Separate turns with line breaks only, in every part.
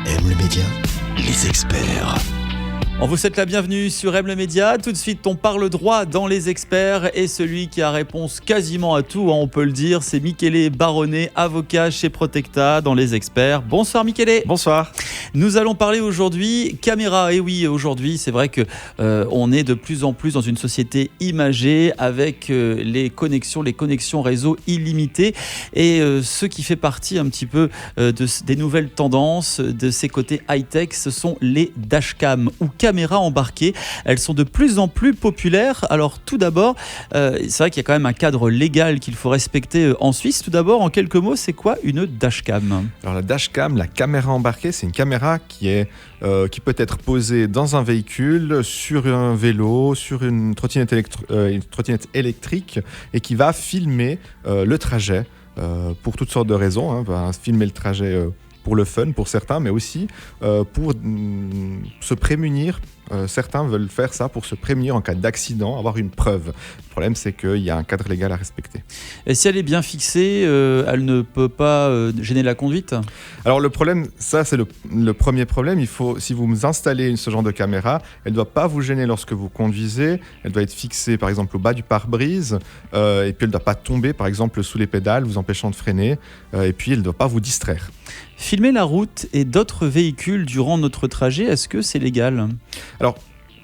Aime le média, les experts.
On vous souhaite la bienvenue sur M le Média. Tout de suite, on parle droit dans les experts et celui qui a réponse quasiment à tout, on peut le dire, c'est Michele Baronnet, avocat chez Protecta dans les experts. Bonsoir Michele.
Bonsoir.
Nous allons parler aujourd'hui caméra. Et oui, aujourd'hui, c'est vrai que on est de plus en plus dans une société imagée avec les connexions réseau illimitées et ce qui fait partie un petit peu des nouvelles tendances, de ces côtés high-tech, ce sont les dashcams ou caméras embarquées. Elles sont de plus en plus populaires. Alors tout d'abord, c'est vrai qu'il y a quand même un cadre légal qu'il faut respecter en Suisse. Tout d'abord, en quelques mots, c'est quoi une dashcam ?
Alors la dashcam, la caméra embarquée, c'est une caméra qui peut être posée dans un véhicule, sur un vélo, sur une trottinette électrique et qui va filmer le trajet pour toutes sortes de raisons. Va filmer le trajet pour le fun pour certains, mais aussi pour se prémunir. Certains veulent faire ça pour se prémunir en cas d'accident, avoir une preuve. Le problème, c'est qu'il y a un cadre légal à respecter.
Et si elle est bien fixée, elle ne peut pas gêner la conduite ?
Alors le problème, ça c'est le premier problème. Si vous installez ce genre de caméra, elle ne doit pas vous gêner lorsque vous conduisez. Elle doit être fixée par exemple au bas du pare-brise et puis elle ne doit pas tomber par exemple sous les pédales, vous empêchant de freiner. Et puis elle ne doit pas vous distraire.
Filmer la route et d'autres véhicules durant notre trajet, est-ce que c'est légal ?
Alors,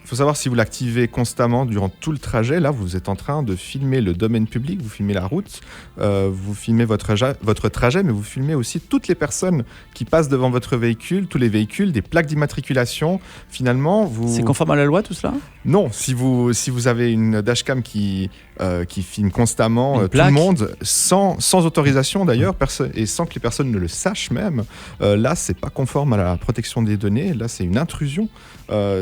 il faut savoir si vous l'activez constamment durant tout le trajet, là vous êtes en train de filmer le domaine public, vous filmez la route, vous filmez votre trajet, mais vous filmez aussi toutes les personnes qui passent devant votre véhicule, tous les véhicules, des plaques d'immatriculation. Finalement,
c'est conforme à la loi tout cela ?
Non, si vous avez une dashcam qui filme constamment tout le monde, sans autorisation d'ailleurs, et sans que les personnes ne le sachent même, là c'est pas conforme à la protection des données, là c'est une intrusion,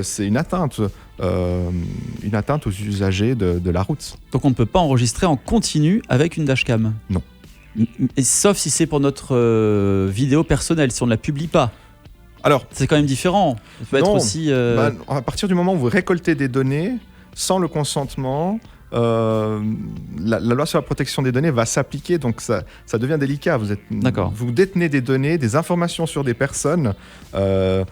c'est une atteinte aux usagers de la route.
Donc on ne peut pas enregistrer en continu avec une dashcam ?
Non.
Sauf si c'est pour notre vidéo personnelle, si on ne la publie pas. Alors, c'est quand même différent. Ça peut être aussi...
à partir du moment où vous récoltez des données, sans le consentement... la loi sur la protection des données va s'appliquer, donc ça devient délicat. Vous détenez des données, des informations sur des personnes. En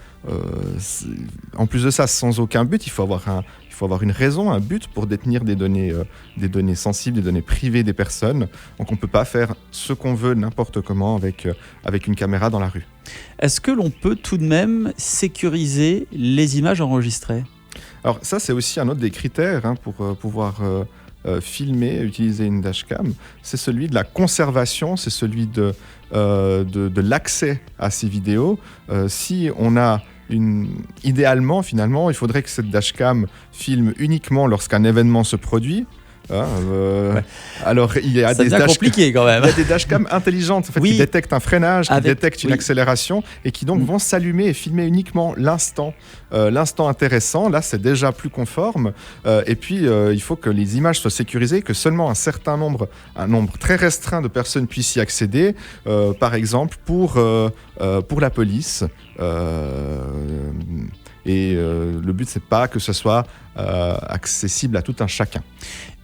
plus de ça, sans aucun but, il faut avoir une raison, un but pour détenir des données sensibles, des données privées des personnes. Donc on ne peut pas faire ce qu'on veut n'importe comment avec une caméra dans la rue.
Est-ce que l'on peut tout de même sécuriser les images enregistrées ?
Alors ça, c'est aussi un autre des critères pour pouvoir filmer, utiliser une dashcam. C'est celui de la conservation, c'est celui de l'accès à ces vidéos. Si on a idéalement, finalement, il faudrait que cette dashcam filme uniquement lorsqu'un événement se produit.
Ouais.
Alors il y a
compliqué quand même.
Il y a des dashcams intelligentes qui détectent un freinage, qui détectent une accélération et qui donc vont s'allumer et filmer uniquement l'instant intéressant. Là c'est déjà plus conforme et puis il faut que les images soient sécurisées, que seulement un nombre très restreint de personnes puissent y accéder, par exemple pour la police. Et le but, c'est pas que ce soit accessible à tout un chacun.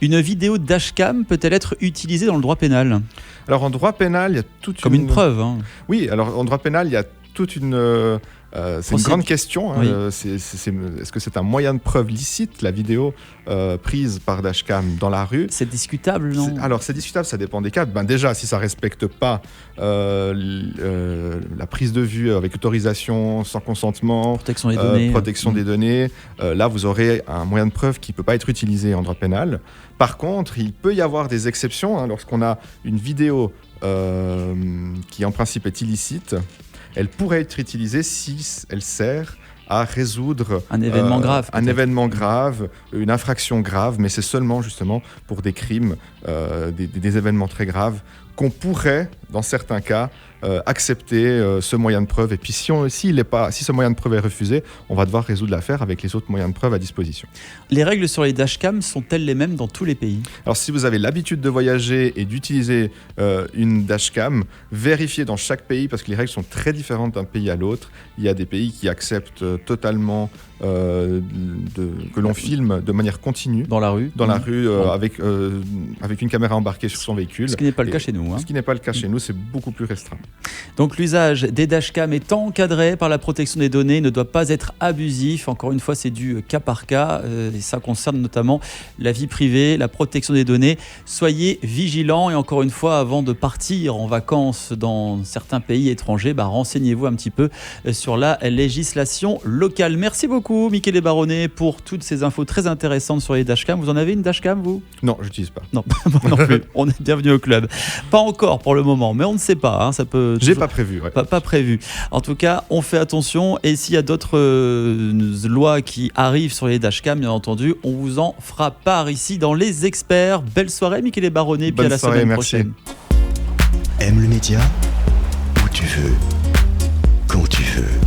Une vidéo dashcam peut-elle être utilisée dans le droit pénal ?
Alors en droit pénal, il y a toute
Comme une preuve.
Oui, alors en droit pénal, il y a toute une... c'est une grande question.
Oui.
Est-ce que c'est un moyen de preuve licite, la vidéo prise par dashcam dans la rue ?
C'est discutable, non ?
Alors c'est discutable, ça dépend des cas. Déjà, si ça ne respecte pas la prise de vue avec autorisation, sans consentement,
protection des données,
des données, là vous aurez un moyen de preuve qui ne peut pas être utilisé en droit pénal. Par contre, il peut y avoir des exceptions lorsqu'on a une vidéo qui en principe est illicite. Elle pourrait être utilisée si elle sert à résoudre
un événement grave,
une infraction grave, mais c'est seulement justement pour des crimes, des événements très graves qu'on pourrait, dans certains cas, accepter ce moyen de preuve. Et puis si ce moyen de preuve est refusé, on va devoir résoudre l'affaire avec les autres moyens de preuve à disposition.
Les règles sur les dashcams sont-elles les mêmes dans tous les pays ?
Alors si vous avez l'habitude de voyager et d'utiliser une dashcam, vérifiez dans chaque pays, parce que les règles sont très différentes d'un pays à l'autre. Il y a des pays qui acceptent totalement que l'on filme de manière continue
dans la rue,
avec une caméra embarquée sur son véhicule.
Ce qui n'est pas le cas chez nous.
Ce qui n'est pas le cas chez nous. c'est beaucoup plus restreint.
Donc l'usage des dashcams est encadré par la protection des données, ne doit pas être abusif. Encore une fois, c'est du cas par cas et ça concerne notamment la vie privée, la protection des données. Soyez vigilants et encore une fois, avant de partir en vacances dans certains pays étrangers, renseignez-vous un petit peu sur la législation locale. Merci beaucoup Michele Baronnet pour toutes ces infos très intéressantes sur les dashcams. Vous en avez une dashcam vous ?
Non, je n'utilise pas.
Non, moi non plus. On est bienvenu au club. Pas encore pour le moment, mais on ne sait pas. Ça peut.
J'ai pas prévu. Ouais.
Pas prévu. En tout cas, on fait attention. Et s'il y a d'autres lois qui arrivent sur les dashcams, bien entendu, on vous en fera part ici dans Les Experts. Belle soirée, Michele Baronnet. Puis à la semaine prochaine.
Aime le média où tu veux, quand tu veux.